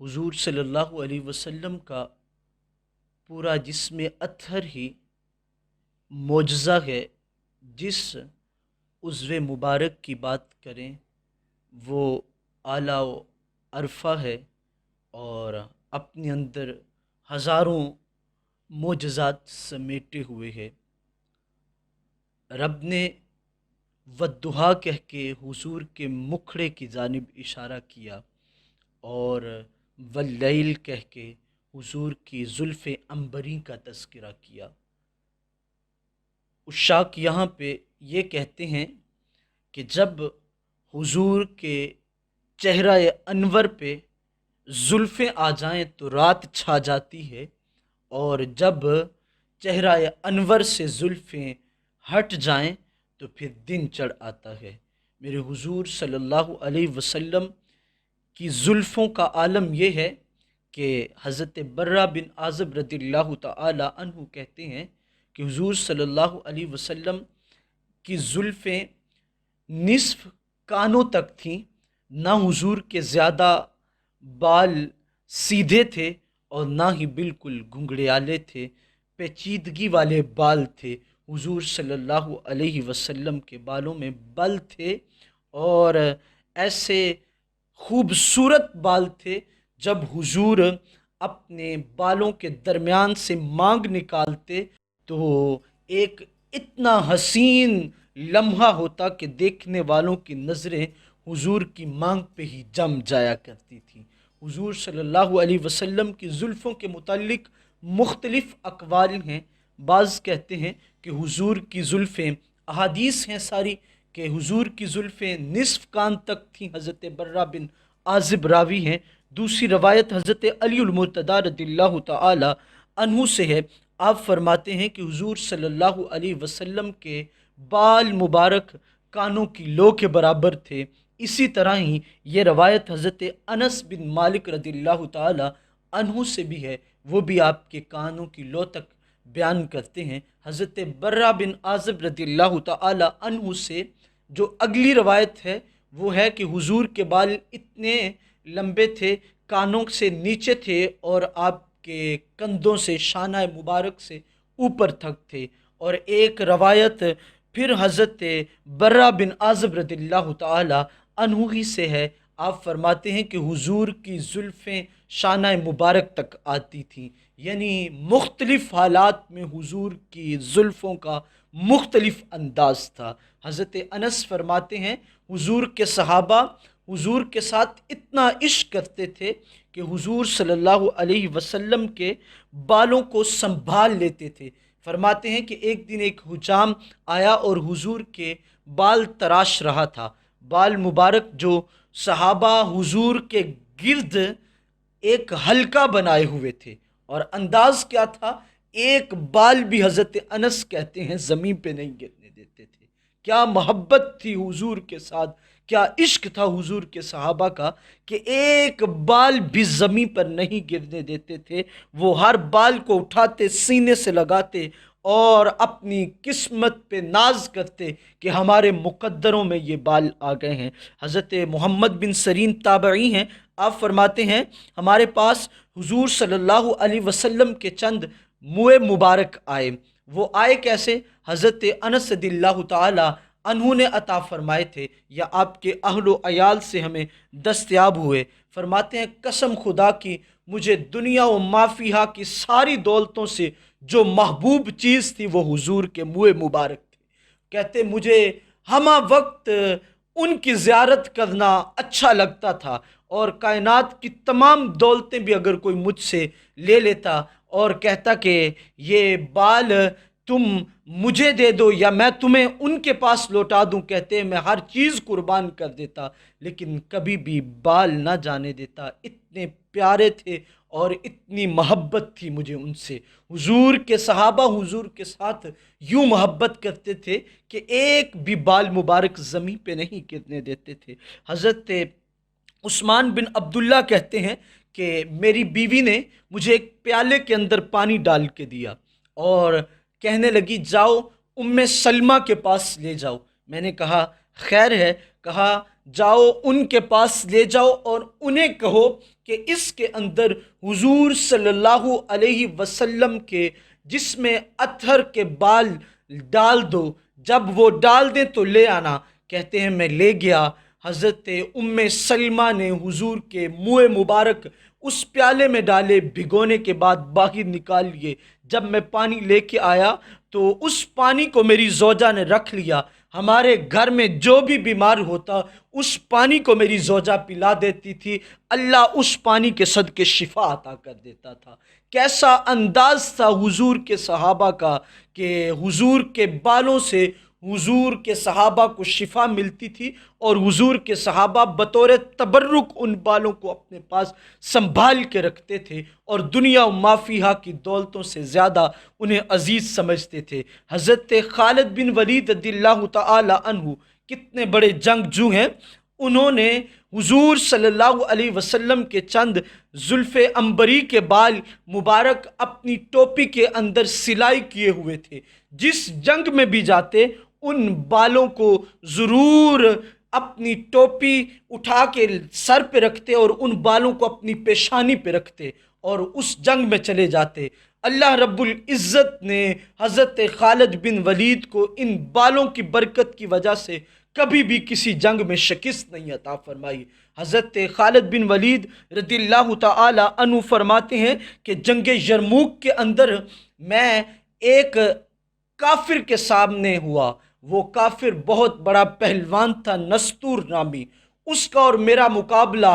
حضور صلی اللہ علیہ وسلم کا پورا جسم اطہر ہی معجزہ ہے۔ جس عضو مبارک کی بات کریں وہ اعلیٰ و عرفہ ہے، اور اپنے اندر ہزاروں معجزات سمیٹے ہوئے ہے۔ رب نے والضحیٰ کہہ کے حضور کے مکھڑے کی جانب اشارہ کیا، اور واللیل کہہ کے حضور کی زلف عنبری کا تذکرہ کیا۔ عشاق یہاں پہ یہ کہتے ہیں کہ جب حضور کے چہرہ انور پہ زلفیں آ جائیں تو رات چھا جاتی ہے، اور جب چہرہ انور سے زلفیں ہٹ جائیں تو پھر دن چڑھ آتا ہے۔ میرے حضور صلی اللہ علیہ وسلم کی زلفوں کا عالم یہ ہے کہ حضرت برہ بن عازب رضی اللہ تعالی عنہ کہتے ہیں کہ حضور صلی اللہ علیہ وسلم کی زلفیں نصف کانوں تک تھیں، نہ حضور کے زیادہ بال سیدھے تھے اور نہ ہی بالکل گھنگریالے تھے، پیچیدگی والے بال تھے۔ حضور صلی اللہ علیہ وسلم کے بالوں میں بل تھے، اور ایسے خوبصورت بال تھے جب حضور اپنے بالوں کے درمیان سے مانگ نکالتے تو ایک اتنا حسین لمحہ ہوتا کہ دیکھنے والوں کی نظریں حضور کی مانگ پہ ہی جم جایا کرتی تھیں۔ حضور صلی اللہ علیہ وسلم کی زلفوں کے متعلق مختلف اقوال ہیں۔ بعض کہتے ہیں کہ حضور کی زلفیں، احادیث ہیں ساری کہ حضور کی زلفیں نصف کان تک تھیں، حضرت برہ بن عازب راوی ہیں۔ دوسری روایت حضرت علی المرتضیٰ رضی اللہ تعالی عنہ سے ہے، آپ فرماتے ہیں کہ حضور صلی اللہ علیہ وسلم کے بال مبارک کانوں کی لو کے برابر تھے۔ اسی طرح ہی یہ روایت حضرت انس بن مالک رضی اللہ تعالی عنہ سے بھی ہے، وہ بھی آپ کے کانوں کی لو تک بیان کرتے ہیں۔ حضرت برہ بن عازب رضی اللہ تعالی عنہ سے جو اگلی روایت ہے وہ ہے کہ حضور کے بال اتنے لمبے تھے، کانوں سے نیچے تھے، اور آپ کے کندھوں سے، شانہ مبارک سے اوپر تک تھے۔ اور ایک روایت پھر حضرت برہ بن عازب رضی اللہ تعالی عنہ ہی سے ہے، آپ فرماتے ہیں کہ حضور کی زلفیں شانہ مبارک تک آتی تھیں، یعنی مختلف حالات میں حضور کی زلفوں کا مختلف انداز تھا۔ حضرت انس فرماتے ہیں حضور کے صحابہ حضور کے ساتھ اتنا عشق کرتے تھے کہ حضور صلی اللہ علیہ وسلم کے بالوں کو سنبھال لیتے تھے۔ فرماتے ہیں کہ ایک دن ایک حجام آیا اور حضور کے بال تراش رہا تھا۔ بال مبارک جو صحابہ حضور کے گرد ایک حلقہ بنائے ہوئے تھے، اور انداز کیا تھا، ایک بال بھی حضرت انس کہتے ہیں زمین پہ نہیں گرنے دیتے تھے۔ کیا محبت تھی حضور کے ساتھ، کیا عشق تھا حضور کے صحابہ کا کہ ایک بال بھی زمین پر نہیں گرنے دیتے تھے۔ وہ ہر بال کو اٹھاتے، سینے سے لگاتے، اور اپنی قسمت پہ ناز کرتے کہ ہمارے مقدروں میں یہ بال آ گئے ہیں۔ حضرت محمد بن سرین تابعی ہیں، آپ فرماتے ہیں ہمارے پاس حضور صلی اللہ علیہ وسلم کے چند موئے مبارک آئے۔ وہ آئے کیسے؟ حضرت انس رضی اللہ تعالی عنہ نے عطا فرمائے تھے، یا آپ کے اہل و عیال سے ہمیں دستیاب ہوئے۔ فرماتے ہیں قسم خدا کی، مجھے دنیا و ما فیہا کی ساری دولتوں سے جو محبوب چیز تھی وہ حضور کے موئے مبارک تھے۔ کہتے مجھے ہمہ وقت ان کی زیارت کرنا اچھا لگتا تھا، اور کائنات کی تمام دولتیں بھی اگر کوئی مجھ سے لے لیتا اور کہتا کہ یہ بال تم مجھے دے دو یا میں تمہیں ان کے پاس لوٹا دوں، کہتے میں ہر چیز قربان کر دیتا، لیکن کبھی بھی بال نہ جانے دیتا۔ اتنے پیارے تھے اور اتنی محبت تھی مجھے ان سے۔ حضور کے صحابہ حضور کے ساتھ یوں محبت کرتے تھے کہ ایک بھی بال مبارک زمین پہ نہیں گرنے دیتے تھے۔ حضرت عثمان بن عبداللہ کہتے ہیں کہ میری بیوی نے مجھے ایک پیالے کے اندر پانی ڈال کے دیا اور کہنے لگی جاؤ ام سلمہ کے پاس لے جاؤ۔ میں نے کہا خیر ہے، کہا جاؤ ان کے پاس لے جاؤ اور انہیں کہو کہ اس کے اندر حضور صلی اللہ علیہ وسلم کے جسم اطہر کے بال ڈال دو، جب وہ ڈال دیں تو لے آنا۔ کہتے ہیں میں لے گیا۔ حضرت ام سلمہ نے حضور کے منہ مبارک اس پیالے میں ڈالے، بھگونے کے بعد باہر نکال لیے۔ جب میں پانی لے کے آیا تو اس پانی کو میری زوجہ نے رکھ لیا۔ ہمارے گھر میں جو بھی بیمار ہوتا اس پانی کو میری زوجہ پلا دیتی تھی، اللہ اس پانی کے صدقے شفا عطا کر دیتا تھا۔ کیسا انداز تھا حضور کے صحابہ کا کہ حضور کے بالوں سے حضور کے صحابہ کو شفا ملتی تھی، اور حضور کے صحابہ بطور تبرک ان بالوں کو اپنے پاس سنبھال کے رکھتے تھے، اور دنیا و ما فیہا کی دولتوں سے زیادہ انہیں عزیز سمجھتے تھے۔ حضرت خالد بن ولید رضی اللہ تعالی عنہ کتنے بڑے جنگجو ہیں، انہوں نے حضور صلی اللہ علیہ وسلم کے چند زلف عنبری کے بال مبارک اپنی ٹوپی کے اندر سلائی کیے ہوئے تھے۔ جس جنگ میں بھی جاتے ان بالوں کو ضرور اپنی ٹوپی اٹھا کے سر پہ رکھتے اور ان بالوں کو اپنی پیشانی پہ رکھتے اور اس جنگ میں چلے جاتے۔ اللہ رب العزت نے حضرت خالد بن ولید کو ان بالوں کی برکت کی وجہ سے کبھی بھی کسی جنگ میں شکست نہیں عطا فرمائی۔ حضرت خالد بن ولید رضی اللہ تعالی عنہ فرماتے ہیں کہ جنگ یرموک کے اندر میں ایک کافر کے سامنے ہوا۔ وہ کافر بہت بڑا پہلوان تھا، نستور نامی۔ اس کا اور میرا مقابلہ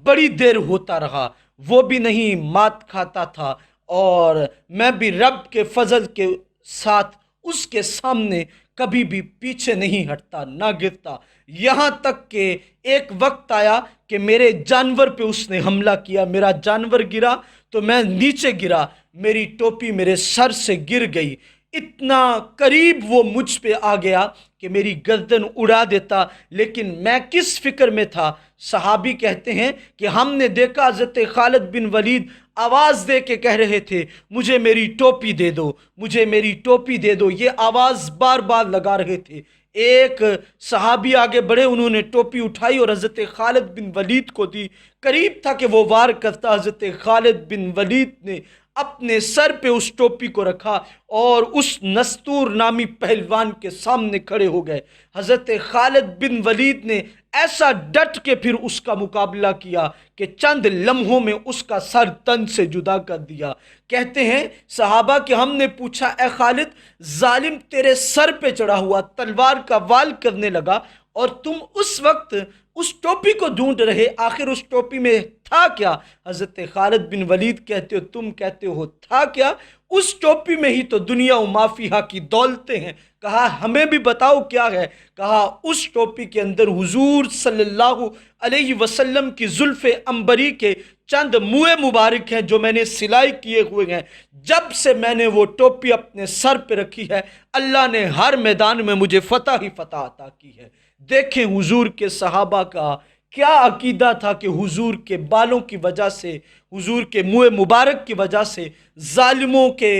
بڑی دیر ہوتا رہا، وہ بھی نہیں مات کھاتا تھا اور میں بھی رب کے فضل کے ساتھ اس کے سامنے کبھی بھی پیچھے نہیں ہٹتا، نہ گرتا۔ یہاں تک کہ ایک وقت آیا کہ میرے جانور پہ اس نے حملہ کیا، میرا جانور گرا تو میں نیچے گرا، میری ٹوپی میرے سر سے گر گئی۔ اتنا قریب وہ مجھ پہ آ گیا کہ میری گردن اڑا دیتا، لیکن میں کس فکر میں تھا؟ صحابی کہتے ہیں کہ ہم نے دیکھا حضرت خالد بن ولید آواز دے کے کہہ رہے تھے مجھے میری ٹوپی دے دو، مجھے میری ٹوپی دے دو، یہ آواز بار بار لگا رہے تھے۔ ایک صحابی آگے بڑھے، انہوں نے ٹوپی اٹھائی اور حضرت خالد بن ولید کو دی۔ قریب تھا کہ وہ وار کرتا، حضرت خالد بن ولید نے اپنے سر پہ اس ٹوپی کو رکھا اور اس نستور نامی پہلوان کے سامنے کھڑے ہو گئے۔ حضرت خالد بن ولید نے ایسا ڈٹ کے پھر اس کا مقابلہ کیا کہ چند لمحوں میں اس کا سر تن سے جدا کر دیا۔ کہتے ہیں صحابہ کہ ہم نے پوچھا اے خالد، ظالم تیرے سر پہ چڑھا ہوا تلوار کا وال کرنے لگا اور تم اس وقت اس ٹوپی کو ڈھونڈ رہے، آخر اس ٹوپی میں تھا کیا؟ حضرت خالد بن ولید کہتے ہو، تم کہتے ہو تھا کیا؟ اس ٹوپی میں ہی تو دنیا و ما فیہا کی دولتیں ہیں۔ کہا ہمیں بھی بتاؤ کیا ہے؟ کہا اس ٹوپی کے اندر حضور صلی اللہ علیہ وسلم کی زلف عنبری کے چند منہ مبارک ہیں جو میں نے سلائی کیے ہوئے ہیں۔ جب سے میں نے وہ ٹوپی اپنے سر پہ رکھی ہے، اللہ نے ہر میدان میں مجھے فتح ہی فتح عطا کی ہے۔ دیکھیں حضور کے صحابہ کا کیا عقیدہ تھا کہ حضور کے بالوں کی وجہ سے، حضور کے منہ مبارک کی وجہ سے ظالموں کے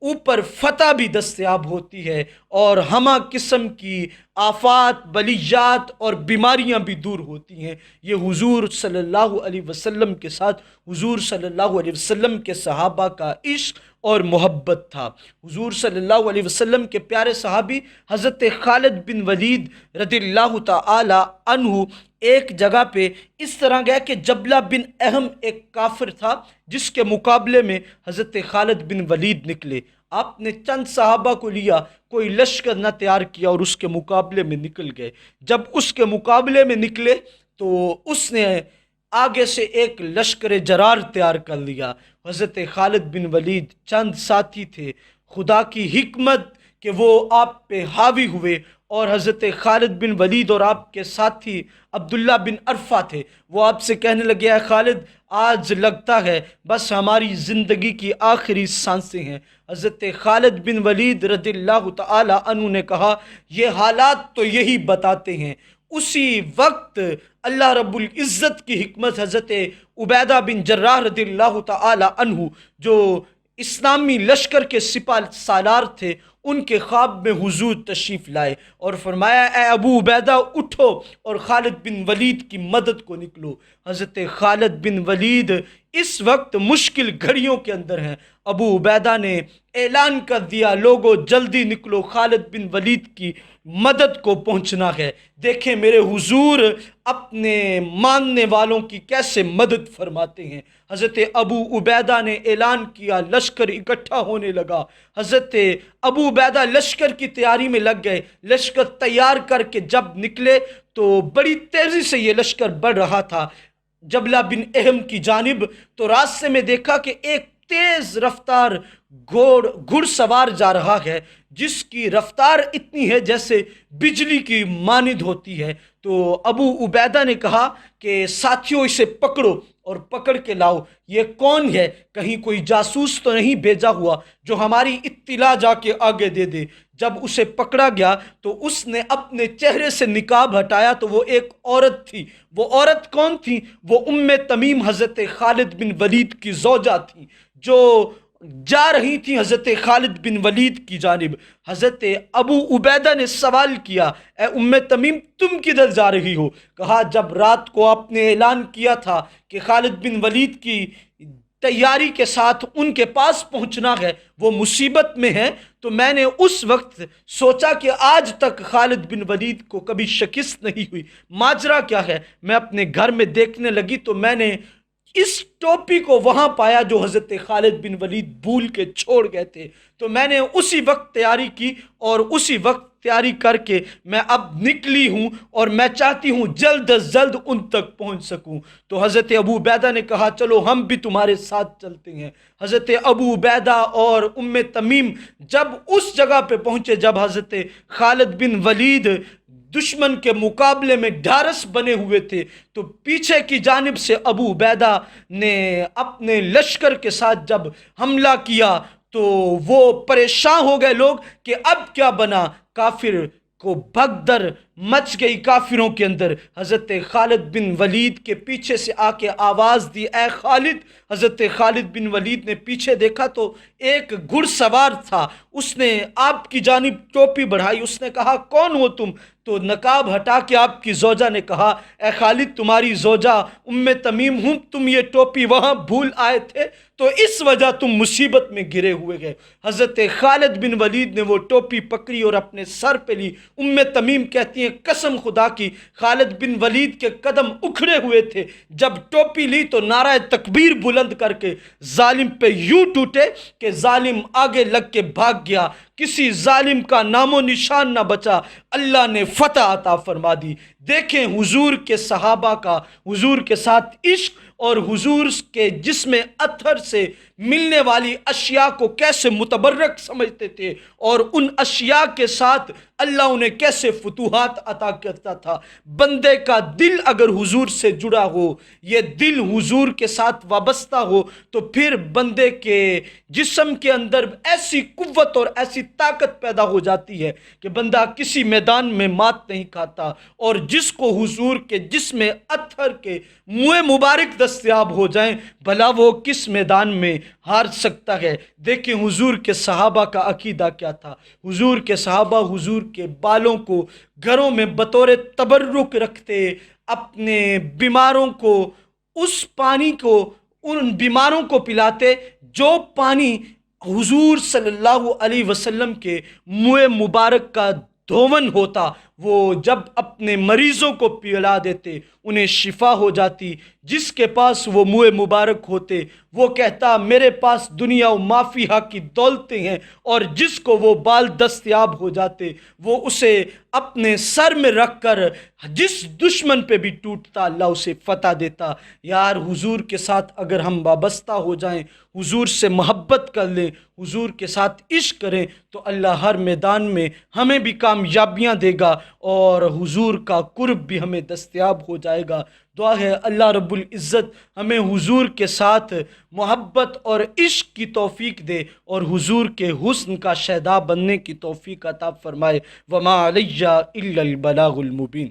اوپر فتح بھی دستیاب ہوتی ہے اور ہمہ قسم کی آفات، بلیات اور بیماریاں بھی دور ہوتی ہیں۔ یہ حضور صلی اللہ علیہ وسلم کے ساتھ حضور صلی اللہ علیہ وسلم کے صحابہ کا عشق اور محبت تھا۔ حضور صلی اللہ علیہ وسلم کے پیارے صحابی حضرت خالد بن ولید رضی اللہ تعالی عنہ ایک جگہ پہ اس طرح گیا کہ جبلہ بن اہم ایک کافر تھا جس کے مقابلے میں حضرت خالد بن ولید نکلے۔ آپ نے چند صحابہ کو لیا، کوئی لشکر نہ تیار کیا اور اس کے مقابلے میں نکل گئے۔ جب اس کے مقابلے میں نکلے تو اس نے آگے سے ایک لشکر جرار تیار کر لیا۔ حضرت خالد بن ولید چند ساتھی تھے، خدا کی حکمت کہ وہ آپ پہ حاوی ہوئے، اور حضرت خالد بن ولید اور آپ کے ساتھی عبداللہ بن عرفہ تھے، وہ آپ سے کہنے لگے اے خالد آج لگتا ہے بس ہماری زندگی کی آخری سانسیں ہیں۔ حضرت خالد بن ولید رضی اللہ تعالی عنہ نے کہا یہ حالات تو یہی بتاتے ہیں۔ اسی وقت اللہ رب العزت کی حکمت حضرت عبیدہ بن جراح رضی اللہ تعالی عنہ جو اسلامی لشکر کے سپہ سالار تھے، ان کے خواب میں حضور تشریف لائے اور فرمایا اے ابو عبیدہ اٹھو اور خالد بن ولید کی مدد کو نکلو۔ حضرت خالد بن ولید اس وقت مشکل گھڑیوں کے اندر ہیں۔ ابو عبیدہ نے اعلان کر دیا لوگو جلدی نکلو، خالد بن ولید کی مدد کو پہنچنا ہے۔ دیکھیں میرے حضور اپنے ماننے والوں کی کیسے مدد فرماتے ہیں۔ حضرت ابو عبیدہ نے اعلان کیا، لشکر اکٹھا ہونے لگا۔ حضرت ابو عبیدہ لشکر کی تیاری میں لگ گئے۔ لشکر تیار کر کے جب نکلے تو بڑی تیزی سے یہ لشکر بڑھ رہا تھا جبلہ بن اہم کی جانب، تو راستے میں دیکھا کہ ایک تیز رفتار گھڑ سوار جا رہا ہے، جس کی رفتار اتنی ہے جیسے بجلی کی مانند ہوتی ہے۔ تو ابو عبیدہ نے کہا کہ ساتھیوں اسے پکڑو اور پکڑ کے لاؤ، یہ کون ہے؟ کہیں کوئی جاسوس تو نہیں بھیجا ہوا جو ہماری اطلاع جا کے آگے دے دے۔ جب اسے پکڑا گیا تو اس نے اپنے چہرے سے نقاب ہٹایا تو وہ ایک عورت تھی۔ وہ عورت کون تھی؟ وہ تمیم حضرت خالد بن ولید کی زوجہ تھی، جو جا رہی تھی حضرت خالد بن ولید کی جانب۔ حضرت ابو عبیدہ نے سوال کیا اے تمیم تم کدھر جا رہی ہو؟ کہا جب رات کو آپ نے اعلان کیا تھا کہ خالد بن ولید کی تیاری کے ساتھ ان کے پاس پہنچنا ہے، وہ مصیبت میں ہے، تو میں نے اس وقت سوچا کہ آج تک خالد بن ولید کو کبھی شکست نہیں ہوئی، ماجرا کیا ہے؟ میں اپنے گھر میں دیکھنے لگی تو میں نے اس ٹوپی کو وہاں پایا جو حضرت خالد بن ولید بھول کے چھوڑ گئے تھے۔ تو میں نے اسی وقت تیاری کی اور اسی وقت تیاری کر کے میں اب نکلی ہوں اور میں چاہتی ہوں جلد از جلد ان تک پہنچ سکوں۔ تو حضرت ابو عبیدہ نے کہا چلو ہم بھی تمہارے ساتھ چلتے ہیں۔ حضرت ابو عبیدہ اور تمیم جب اس جگہ پہ پہنچے جب حضرت خالد بن ولید دشمن کے مقابلے میں ڈھارس بنے ہوئے تھے، تو پیچھے کی جانب سے ابو عبیدہ نے اپنے لشکر کے ساتھ جب حملہ کیا تو وہ پریشان ہو گئے لوگ کہ اب کیا بنا۔ کافر کو بھگدڑ مچ گئی کافروں کے اندر۔ حضرت خالد بن ولید کے پیچھے سے آ کے آواز دی اے خالد۔ حضرت خالد بن ولید نے پیچھے دیکھا تو ایک گھڑ سوار تھا، اس نے آپ کی جانب ٹوپی بڑھائی، اس نے کہا کون ہو تم؟ تو نقاب ہٹا کے آپ کی زوجہ نے کہا اے خالد تمہاری زوجہ تمیم ہوں، تم یہ ٹوپی وہاں بھول آئے تھے تو اس وجہ تم مصیبت میں گرے ہوئے گئے۔ حضرت خالد بن ولید نے وہ ٹوپی پکڑی اور اپنے سر پہ لی۔ تمیم کہتی ہیں قسم خدا کی خالد بن ولید کے قدم اکھڑے ہوئے تھے، جب ٹوپی لی تو نعرہ تکبیر بلند کر کے ظالم پہ یوں ٹوٹے کہ ظالم آگے لگ کے بھاگ گیا، کسی ظالم کا نام و نشان نہ بچا، اللہ نے فتح عطا فرما دی۔ دیکھیں حضور کے صحابہ کا حضور کے ساتھ عشق اور حضور کے جسم اطہر سے ملنے والی اشیاء کو کیسے متبرک سمجھتے تھے اور ان اشیاء کے ساتھ اللہ انہیں کیسے فتوحات عطا کرتا تھا۔ بندے کا دل اگر حضور سے جڑا ہو، یہ دل حضور کے ساتھ وابستہ ہو، تو پھر بندے کے جسم کے اندر ایسی قوت اور ایسی طاقت پیدا ہو جاتی ہے کہ بندہ کسی میدان میں مات نہیں کھاتا، اور جس کو حضور کے جسم اطہر کے منہ مبارک دستیاب ہو جائیں بھلا وہ کس میدان میں ہار سکتا ہے۔ دیکھیں حضور کے صحابہ کا عقیدہ کیا تھا۔ حضور کے صحابہ حضور کے بالوں کو گھروں میں بطور تبرک رکھتے، اپنے بیماروں کو اس پانی کو ان بیماروں کو پلاتے جو پانی حضور صلی اللہ علیہ وسلم کے منہ مبارک کا دھون ہوتا، وہ جب اپنے مریضوں کو پلا دیتے انہیں شفا ہو جاتی۔ جس کے پاس وہ منہ مبارک ہوتے وہ کہتا میرے پاس دنیا و ما فیہا کی دولتیں ہیں، اور جس کو وہ بال دستیاب ہو جاتے وہ اسے اپنے سر میں رکھ کر جس دشمن پہ بھی ٹوٹتا اللہ اسے فتح دیتا۔ یار حضور کے ساتھ اگر ہم وابستہ ہو جائیں، حضور سے محبت کر لیں، حضور کے ساتھ عشق کریں، تو اللہ ہر میدان میں ہمیں بھی کامیابیاں دے گا اور حضور کا قرب بھی ہمیں دستیاب ہو جائے گا۔ دعا ہے اللہ رب العزت ہمیں حضور کے ساتھ محبت اور عشق کی توفیق دے اور حضور کے حسن کا شہدا بننے کی توفیق عطا فرمائے۔ وما علیہ الا البلاغ المبین۔